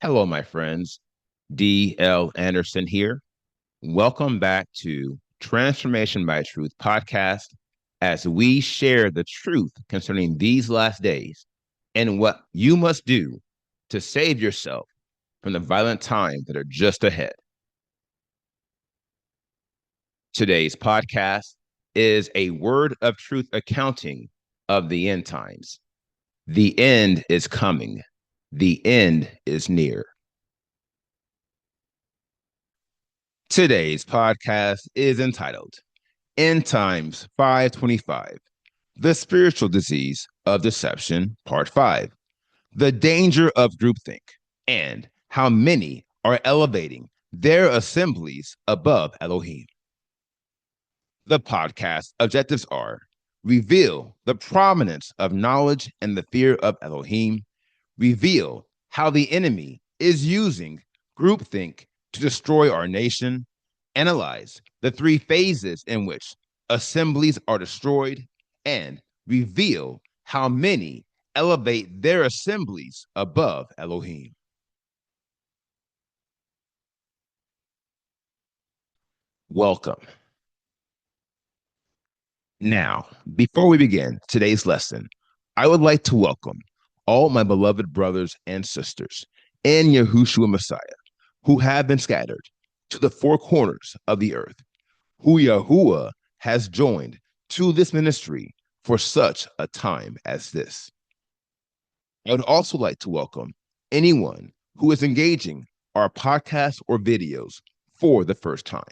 Hello, my friends. D.L. Anderson here. Welcome back to Transformation by Truth podcast as we share the truth concerning these last days and what you must do to save yourself from the violent times that are just ahead. Today's podcast is a word of truth accounting of the end times. The end is coming. The end is near. Today's podcast is entitled End Times 525, The Spiritual Disease of Deception, Part 5, The Danger of Groupthink, and How Many Are Elevating Their Assemblies Above Elohim. The podcast objectives are reveal the prominence of knowledge and the fear of Elohim, reveal how the enemy is using groupthink to destroy our nation, analyze the three phases in which assemblies are destroyed, and reveal how many elevate their assemblies above Elohim. Welcome. Now, before we begin today's lesson, I would like to welcome all my beloved brothers and sisters in Yahushua Messiah who have been scattered to the four corners of the earth, who Yahuwah has joined to this ministry for such a time as this. I would also like to welcome anyone who is engaging our podcasts or videos for the first time.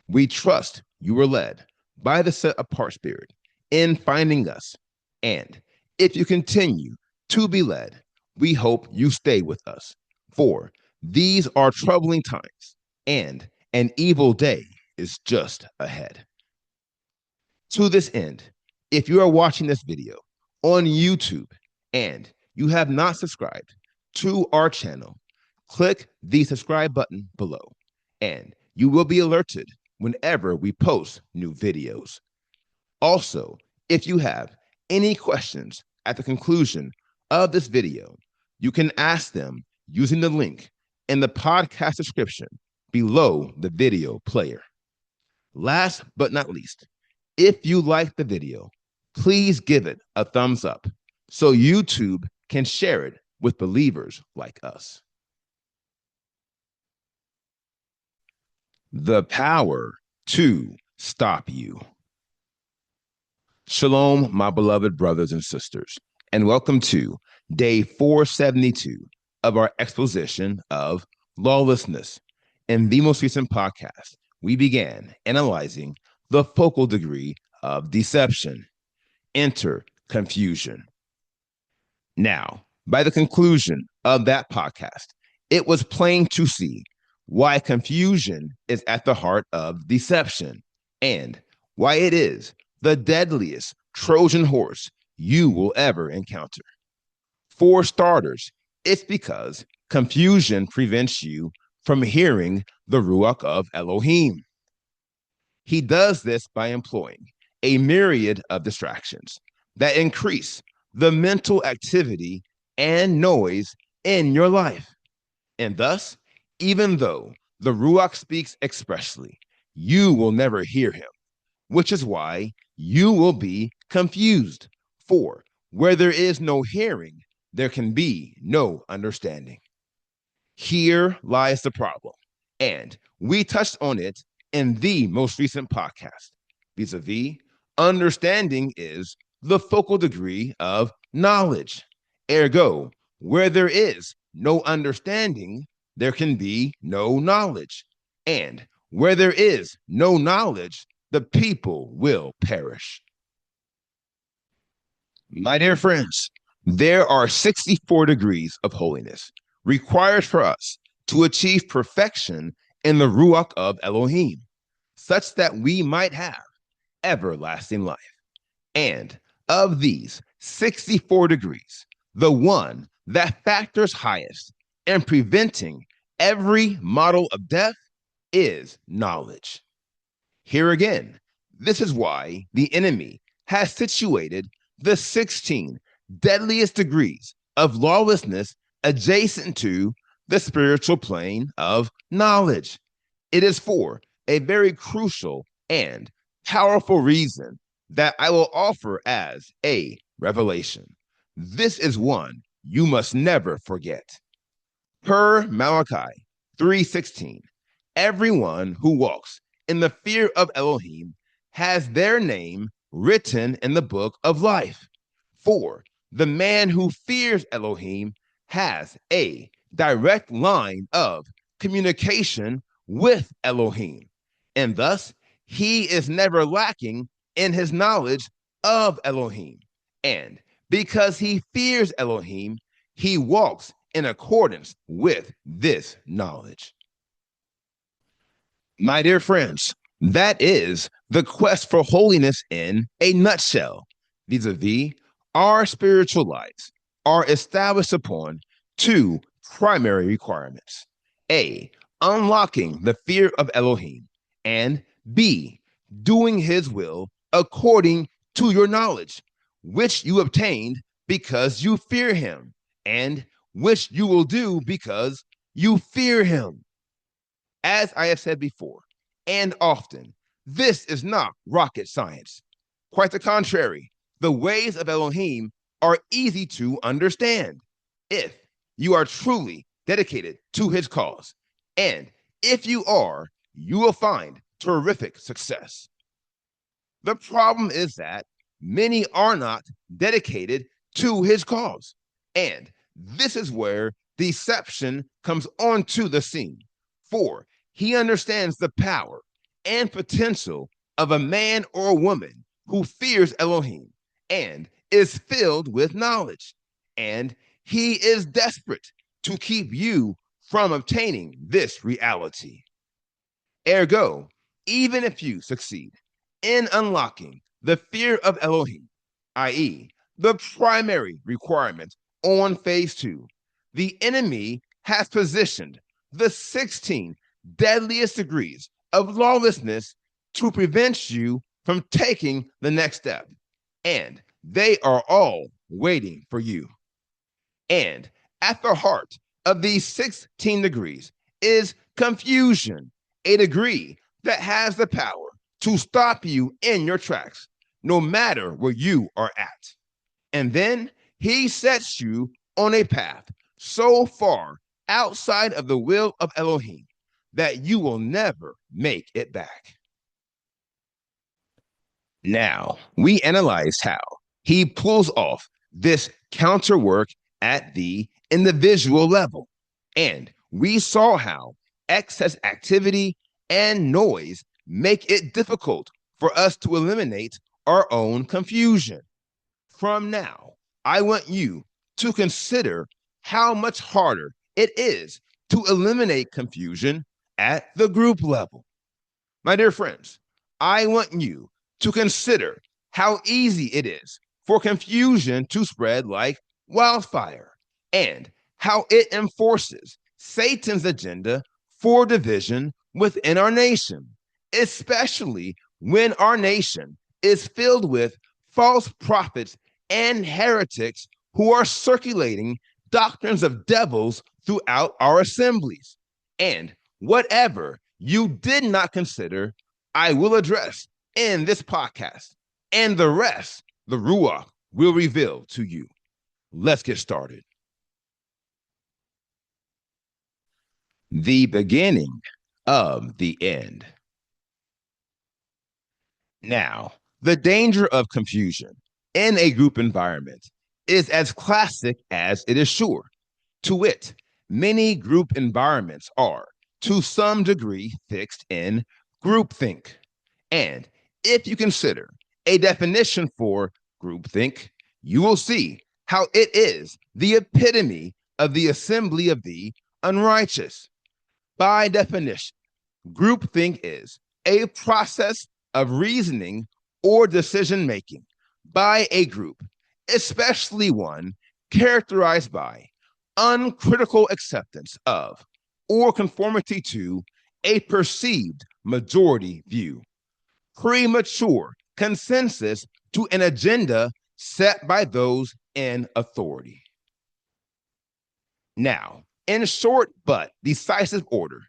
We trust you were led by the set apart spirit in finding us. And if you continue to be led, we hope you stay with us, for these are troubling times and an evil day is just ahead. To this end, if you are watching this video on YouTube and you have not subscribed to our channel, click the subscribe button below and you will be alerted whenever we post new videos. Also, if you have any questions at the conclusion of this video, you can ask them using the link in the podcast description below the video player. Last but not least, if you like the video, please give it a thumbs up so YouTube can share it with believers like us. The power to stop you. Shalom, my beloved brothers and sisters, and welcome to day 472 of our exposition of lawlessness. In the most recent podcast, we began analyzing the focal degree of deception. Enter confusion. Now, by the conclusion of that podcast, it was plain to see why confusion is at the heart of deception and why it is the deadliest Trojan horse you will ever encounter. For starters, it's because confusion prevents you from hearing the Ruach of Elohim. He does this by employing a myriad of distractions that increase the mental activity and noise in your life. And thus, even though the Ruach speaks expressly, you will never hear him, which is why you will be confused. For where there is no hearing, there can be no understanding. Here lies the problem, and we touched on it in the most recent podcast. Vis-a-vis, understanding is the focal degree of knowledge. Ergo, where there is no understanding, there can be no knowledge. And where there is no knowledge, the people will perish. My dear friends, there are 64 degrees of holiness required for us to achieve perfection in the Ruach of Elohim, such that we might have everlasting life. And of these 64 degrees, the one that factors highest in preventing every model of death is knowledge. Here again, this is why the enemy has situated the 16 deadliest degrees of lawlessness adjacent to the spiritual plane of knowledge. It is for a very crucial and powerful reason that I will offer as a revelation. This is one you must never forget. Per Malachi 3:16, everyone who walks in the fear of Elohim has their name written in the book of life. For the man who fears Elohim has a direct line of communication with Elohim, and thus he is never lacking in his knowledge of Elohim. And because he fears Elohim, he walks in accordance with this knowledge. My dear friends, that is the quest for holiness in a nutshell. Vis-a-vis, our spiritual lives are established upon two primary requirements. A, unlocking the fear of Elohim, and B, doing his will according to your knowledge, which you obtained because you fear him, and which you will do because you fear him. As I have said before, and often, this is not rocket science. Quite the contrary, the ways of Elohim are easy to understand if you are truly dedicated to his cause. And if you are, you will find terrific success. The problem is that many are not dedicated to his cause. And this is where deception comes onto the scene. For he understands the power and potential of a man or a woman who fears Elohim and is filled with knowledge. And he is desperate to keep you from obtaining this reality. Ergo, even if you succeed in unlocking the fear of Elohim, i.e., the primary requirement on phase 2, the enemy has positioned the 16 deadliest degrees of lawlessness to prevent you from taking the next step. And they are all waiting for you. And at the heart of these 16 degrees is confusion, a degree that has the power to stop you in your tracks, no matter where you are at. And then he sets you on a path so far outside of the will of Elohim that you will never make it back. Now, we analyzed how he pulls off this counter work at the individual level, and we saw how excess activity and noise make it difficult for us to eliminate our own confusion. From now, I want you to consider how much harder it is to eliminate confusion at the group level. My dear friends, I want you to consider how easy it is for confusion to spread like wildfire, and how it enforces Satan's agenda for division within our nation, especially when our nation is filled with false prophets and heretics who are circulating doctrines of devils throughout our assemblies. And whatever you did not consider, I will address in this podcast, and the rest, the Ruach will reveal to you. Let's get started. The beginning of the end. Now, the danger of confusion in a group environment is as classic as it is sure. To wit, many group environments are, to some degree, fixed in groupthink. And if you consider a definition for groupthink, you will see how it is the epitome of the assembly of the unrighteous. By definition, groupthink is a process of reasoning or decision making by a group, especially one characterized by uncritical acceptance of or conformity to a perceived majority view, premature consensus to an agenda set by those in authority. Now, In short but decisive order,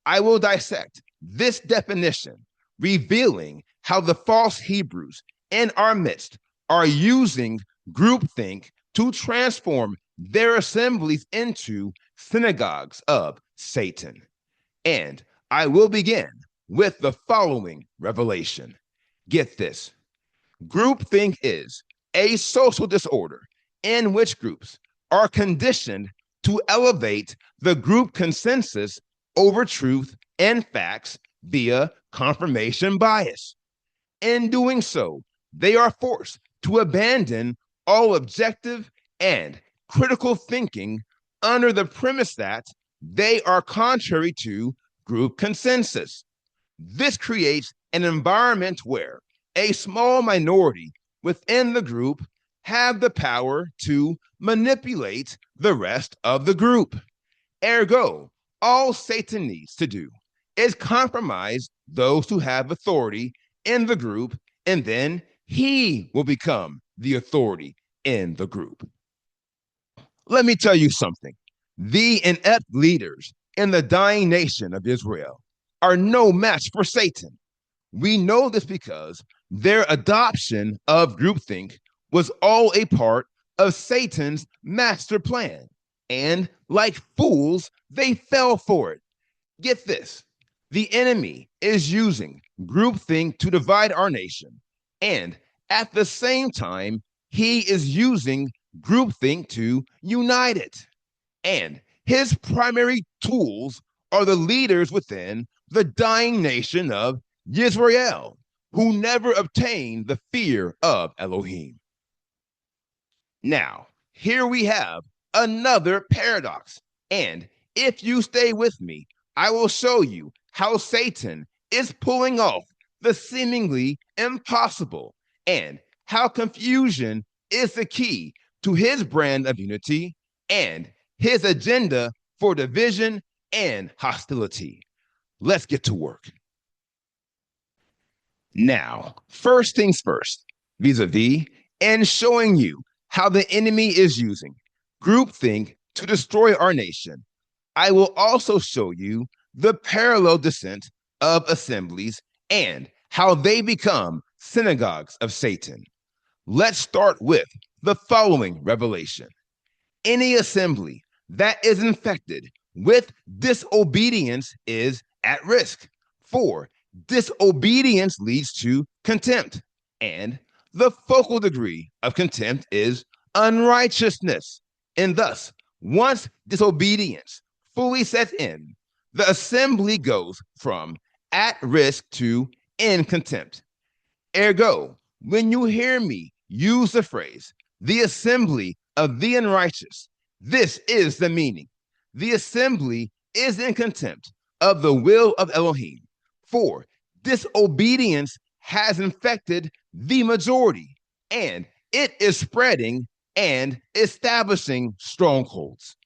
I will dissect this definition, revealing how the false Hebrews in our midst are using groupthink to transform their assemblies into synagogues of Satan. And I will begin with the following revelation. Get this. Groupthink is a social disorder in which groups are conditioned to elevate the group consensus over truth and facts via confirmation bias. In doing so, they are forced to abandon all objective and critical thinking under the premise that they are contrary to group consensus. This creates an environment where a small minority within the group have the power to manipulate the rest of the group. Ergo, all Satan needs to do is compromise those who have authority in the group, and then he will become the authority in the group. Let me tell you something. The inept leaders in the dying nation of Israel are no match for Satan. We know this because their adoption of groupthink was all a part of Satan's master plan. And like fools, they fell for it. Get this. The enemy is using groupthink to divide our nation. And at the same time, he is using groupthink to unite it. And his primary tools are the leaders within the dying nation of Israel, who never obtained the fear of Elohim. Now, here we have another paradox. And if you stay with me, I will show you how Satan is pulling off the seemingly impossible and how confusion is the key to his brand of unity and his agenda for division and hostility. Let's get to work. Now, first things first, vis-a-vis, and showing you how the enemy is using groupthink to destroy our nation, I will also show you the parallel descent of assemblies and how they become synagogues of Satan. Let's start with the following revelation. Any assembly that is infected with disobedience is at risk. For disobedience leads to contempt, and the focal degree of contempt is unrighteousness. And thus, once disobedience fully sets in, the assembly goes from at risk to in contempt. Ergo, when you hear me use the phrase, the assembly of the unrighteous, this is the meaning. The assembly is in contempt of the will of Elohim, for disobedience has infected the majority, and it is spreading and establishing strongholds.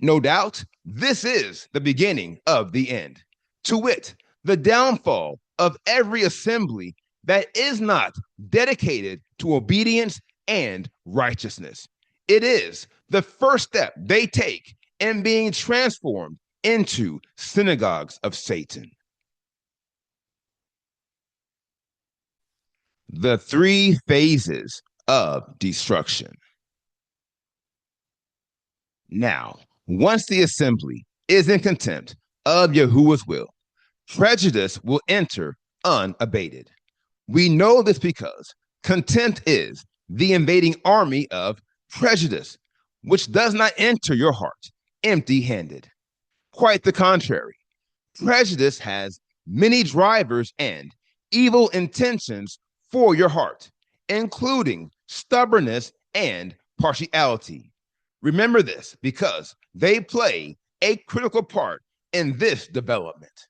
No doubt, this is the beginning of the end, to wit, the downfall of every assembly that is not dedicated to obedience and righteousness. It is the first step they take in being transformed into synagogues of Satan. The three phases of destruction. Now, once the assembly is in contempt of Yahuwah's will, prejudice will enter unabated. We know this because contempt is the invading army of prejudice, which does not enter your heart empty-handed. Quite the contrary. Prejudice has many drivers and evil intentions for your heart, including stubbornness and partiality. Remember this because they play a critical part in this development.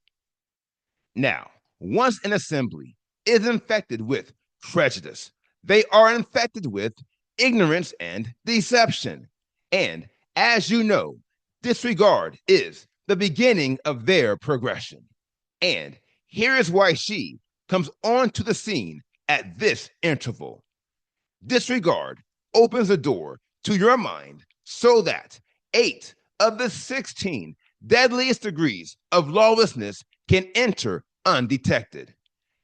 Now, once an assembly is infected with prejudice, they are infected with ignorance and deception. And as you know, disregard is the beginning of their progression. And here is why she comes onto the scene at this interval. Disregard opens the door to your mind so that 8 of the 16 deadliest degrees of lawlessness can enter undetected.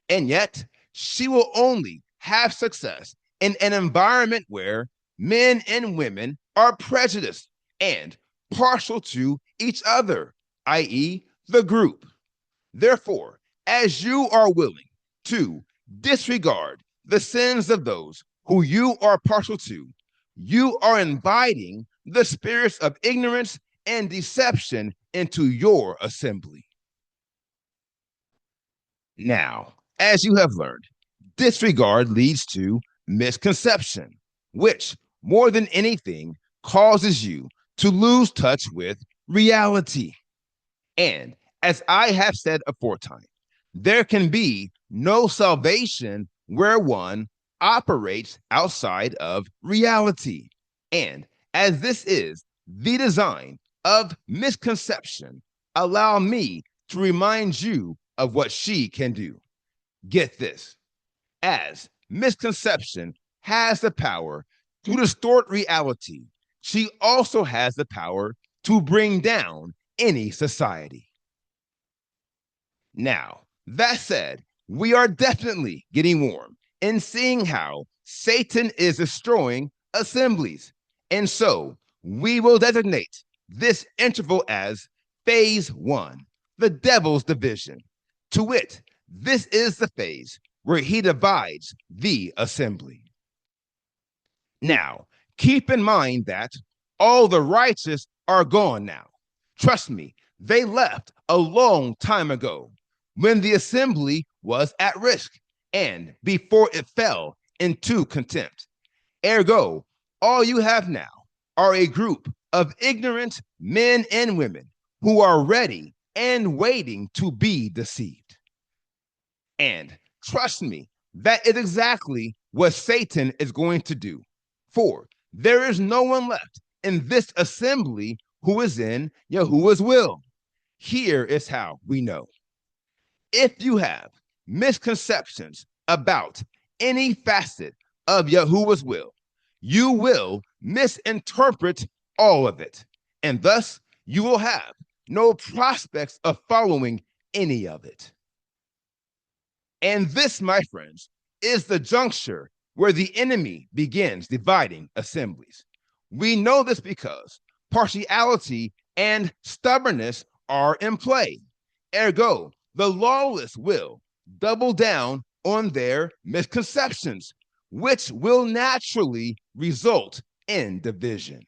And yet, she will only have success in an environment where men and women are prejudiced and partial to each other, i.e., the group. Therefore, as you are willing to disregard the sins of those who you are partial to, you are inviting the spirits of ignorance and deception into your assembly. Now, as you have learned, disregard leads to misconception, which more than anything causes you to lose touch with reality. And as I have said aforetime, there can be no salvation where one operates outside of reality. And as this is the design of misconception, allow me to remind you of what she can do. Get this, as misconception has the power to distort reality, she also has the power to bring down any society. Now, that said, we are definitely getting warm in seeing how Satan is destroying assemblies. And so we will designate this interval as phase 1, the devil's division. To wit, this is the phase where he divides the assembly. Now, keep in mind that all the righteous are gone now. Trust me, they left a long time ago when the assembly was at risk and before it fell into contempt. Ergo, all you have now are a group of ignorant men and women who are ready and waiting to be deceived. And trust me, that is exactly what Satan is going to do. For there is no one left in this assembly who is in Yahuwah's will. Here is how we know. If you have misconceptions about any facet of Yahuwah's will, you will misinterpret all of it. And thus, you will have no prospects of following any of it. And this, my friends, is the juncture where the enemy begins dividing assemblies. We know this because partiality and stubbornness are in play. Ergo, the lawless will double down on their misconceptions, which will naturally result in division.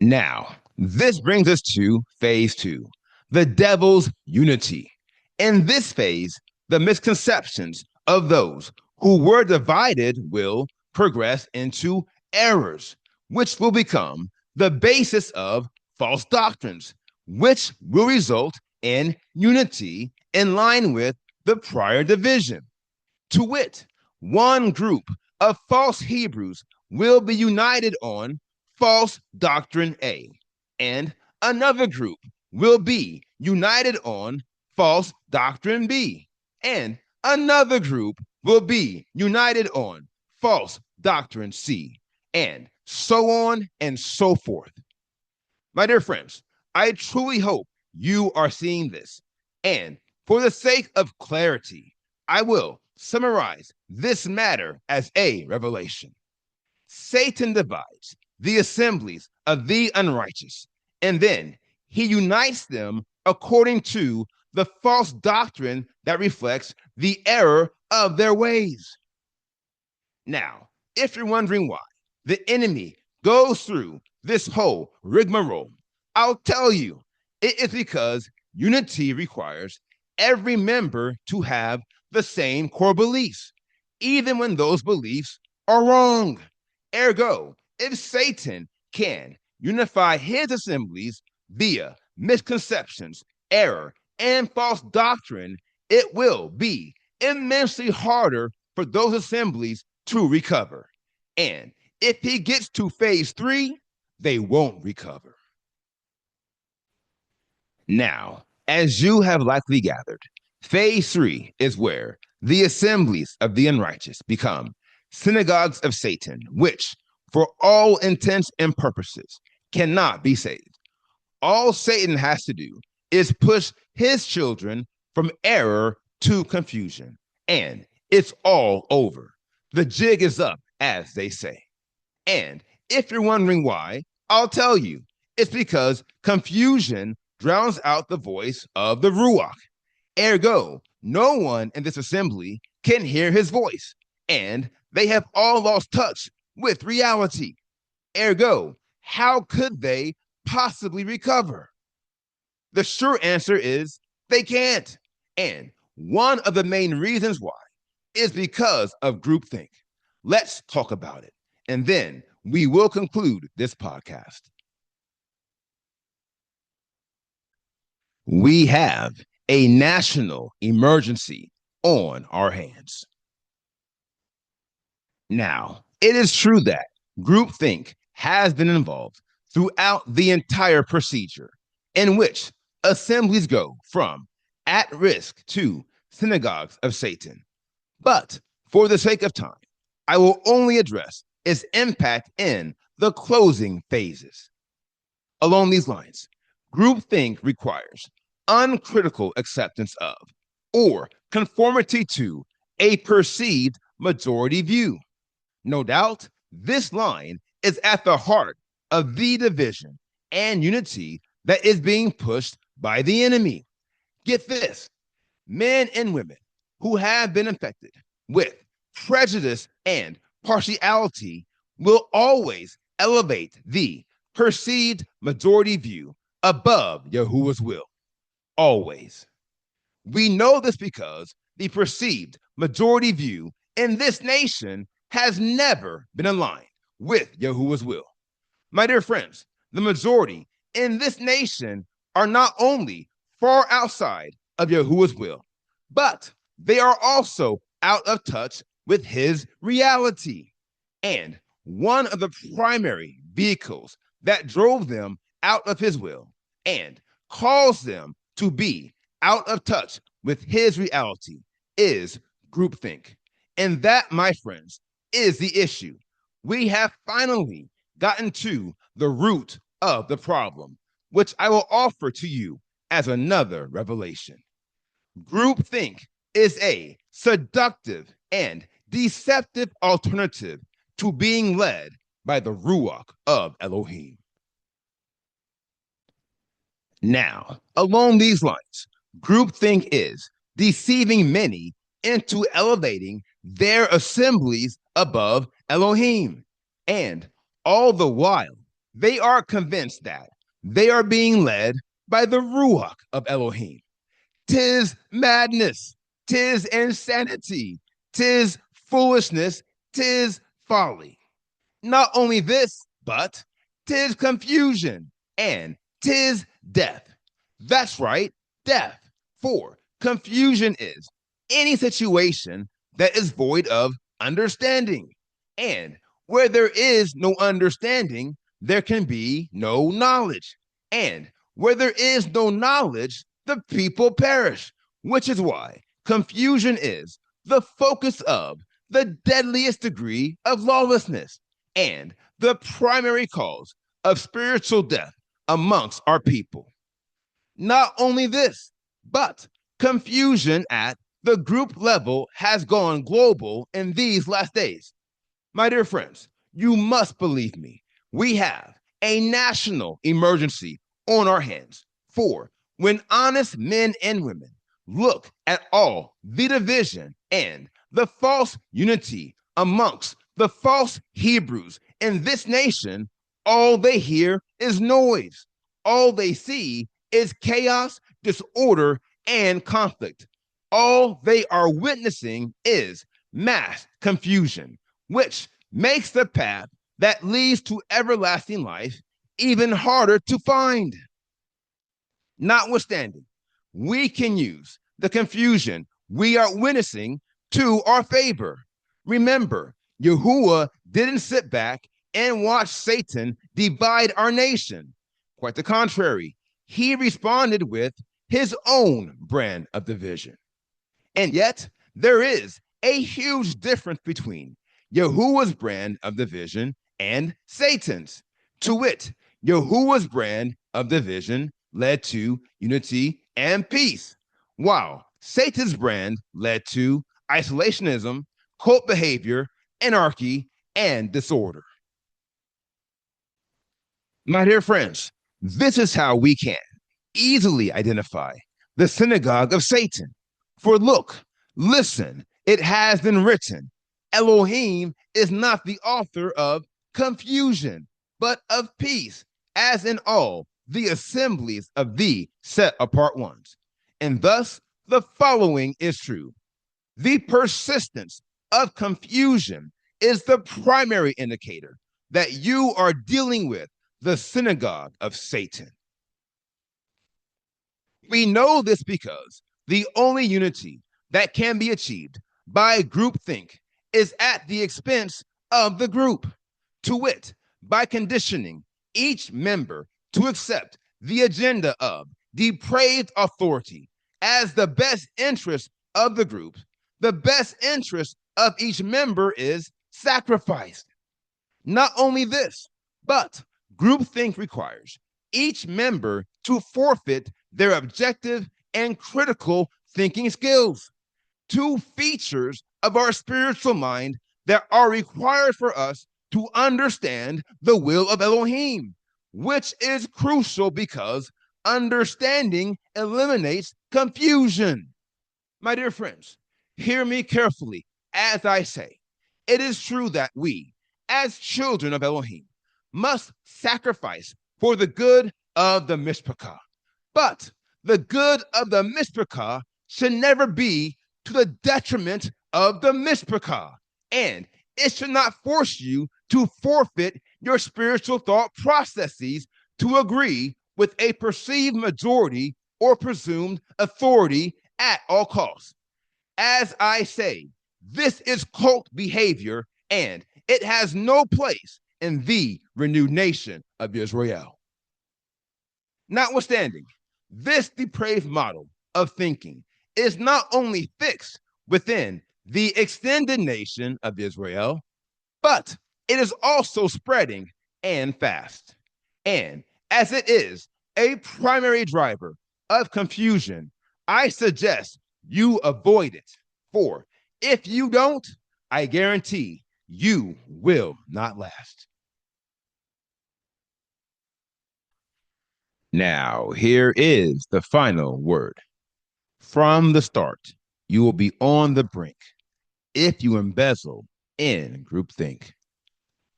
Now, this brings us to phase 2, the devil's unity. In this phase, the misconceptions of those who were divided will progress into errors, which will become the basis of false doctrines, which will result in unity in line with the prior division. To wit, one group of false Hebrews will be united on false doctrine A, and another group will be united on false doctrine B, and another group will be united on false doctrine C, and so on and so forth. My dear friends, I truly hope you are seeing this. And for the sake of clarity, I will summarize this matter as a revelation. Satan divides the assemblies of the unrighteous, and then he unites them according to the false doctrine that reflects the error of their ways. Now, if you're wondering why the enemy goes through this whole rigmarole, I'll tell you, it is because unity requires every member to have the same core beliefs, even when those beliefs are wrong. Ergo, if Satan can unify his assemblies via misconceptions, error, and false doctrine, it will be immensely harder for those assemblies to recover. And if he gets to phase 3, they won't recover. Now, as you have likely gathered, phase 3 is where the assemblies of the unrighteous become synagogues of Satan, which, for all intents and purposes, cannot be saved. All Satan has to do is push his children from error to confusion, and it's all over. The jig is up, as they say. And if you're wondering why, I'll tell you. It's because confusion drowns out the voice of the Ruach. Ergo, no one in this assembly can hear his voice, and they have all lost touch with reality. Ergo, how could they possibly recover? The sure answer is they can't. And one of the main reasons why is because of groupthink. Let's talk about it, and then we will conclude this podcast. We have a national emergency on our hands. Now, it is true that groupthink has been involved throughout the entire procedure, in which assemblies go from at risk to synagogues of Satan. But for the sake of time, I will only address its impact in the closing phases. Along these lines, groupthink requires uncritical acceptance of or conformity to a perceived majority view. No doubt, this line is at the heart of the division and unity that is being pushed by the enemy. Get this: men and women who have been infected with prejudice and partiality will always elevate the perceived majority view above Yahuwah's will. Always. We know this because the perceived majority view in this nation has never been aligned with Yahuwah's will. My dear friends, the majority in this nation are not only far outside of Yahuwah's will, but they are also out of touch with his reality. And one of the primary vehicles that drove them out of his will and caused them to be out of touch with his reality is groupthink. And that, my friends, is the issue. We have finally gotten to the root of the problem, which I will offer to you as another revelation. Groupthink is a seductive and deceptive alternative to being led by the Ruach of Elohim. Now, along these lines, groupthink is deceiving many into elevating their assemblies above Elohim. And all the while, they are convinced that they are being led by the Ruach of Elohim. Tis madness, tis insanity, tis foolishness, tis folly. Not only this, but tis confusion and tis death. That's right, death. For confusion is any situation that is void of understanding. And where there is no understanding, there can be no knowledge. And where there is no knowledge, the people perish, which is why confusion is the focus of the deadliest degree of lawlessness and the primary cause of spiritual death amongst our people. Not only this, but confusion at the group level has gone global in these last days. My dear friends, you must believe me. We have a national emergency on our hands. For when honest men and women look at all the division and the false unity amongst the false Hebrews in this nation, all they hear is noise. All they see is chaos, disorder, and conflict. All they are witnessing is mass confusion, which makes the path that leads to everlasting life even harder to find. Notwithstanding, we can use the confusion we are witnessing to our favor. Remember, Yahuwah didn't sit back and watch Satan divide our nation. Quite the contrary, he responded with his own brand of division. And yet, there is a huge difference between Yahuwah's brand of division and Satan's. To wit, Yahuwah's brand of division led to unity and peace, while Satan's brand led to isolationism, cult behavior, anarchy, and disorder. My dear friends, this is how we can easily identify the synagogue of Satan. For look, listen, it has been written, Elohim is not the author of confusion, but of peace, as in all the assemblies of the set apart ones. And thus the following is true. The persistence of confusion is the primary indicator that you are dealing with the synagogue of Satan. We know this because the only unity that can be achieved by groupthink is at the expense of the group, to wit, by conditioning each member to accept the agenda of depraved authority as the best interest of the group. The best interest of each member is sacrificed. Not only this, but groupthink requires each member to forfeit their objective and critical thinking skills, two features of our spiritual mind that are required for us to understand the will of Elohim, which is crucial because understanding eliminates confusion. My dear friends, hear me carefully as I say, it is true that we, as children of Elohim, must sacrifice for the good of the Mishpachah. But the good of the Mishpachah should never be to the detriment of the Mishpachah, and it should not force you to forfeit your spiritual thought processes to agree with a perceived majority or presumed authority at all costs. As I say, this is cult behavior, and it has no place in the renewed nation of Israel. Notwithstanding, this depraved model of thinking is not only fixed within the extended nation of Israel, but it is also spreading and fast. And as it is a primary driver of confusion, I suggest you avoid it. For if you don't, I guarantee you will not last. Now, here is the final word. From the start, you will be on the brink if you embezzle in groupthink.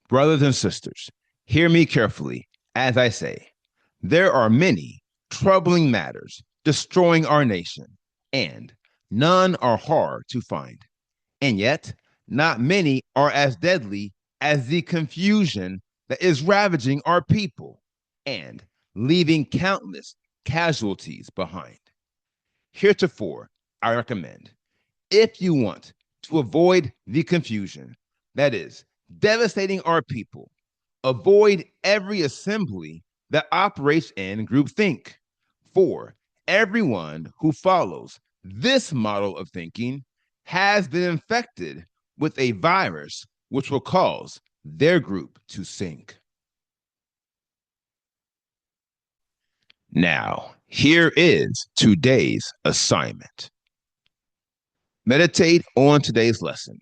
Brothers and sisters, hear me carefully as I say, there are many troubling matters destroying our nation, and none are hard to find. And yet, not many are as deadly as the confusion that is ravaging our people and leaving countless casualties behind. Heretofore, I recommend, if you want to avoid the confusion that is devastating our people, avoid every assembly that operates in groupthink. For everyone who follows this model of thinking has been infected with a virus which will cause their group to sink. Now, here is today's assignment. Meditate on today's lesson,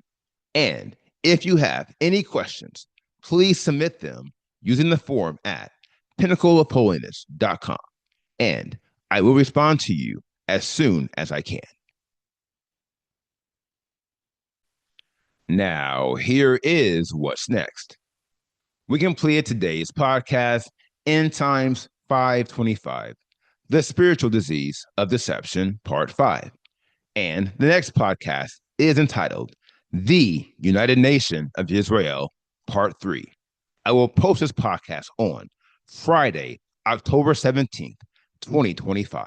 and if you have any questions, please submit them using the form at pinnacleofholiness.com, and I will respond to you as soon as I can. Now, here is what's next. We completed today's podcast, End Times 525, The Spiritual Disease of Deception, Part 5. And the next podcast is entitled The United Nation of Israel, Part 3. I will post this podcast on Friday, October 17th, 2025.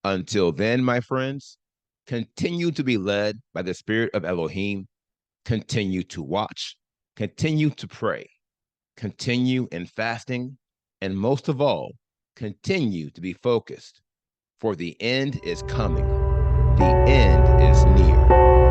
Until then, my friends, continue to be led by the Spirit of Elohim, continue to watch, continue to pray, continue in fasting, and most of all, continue to be focused, for the end is coming. The end is near.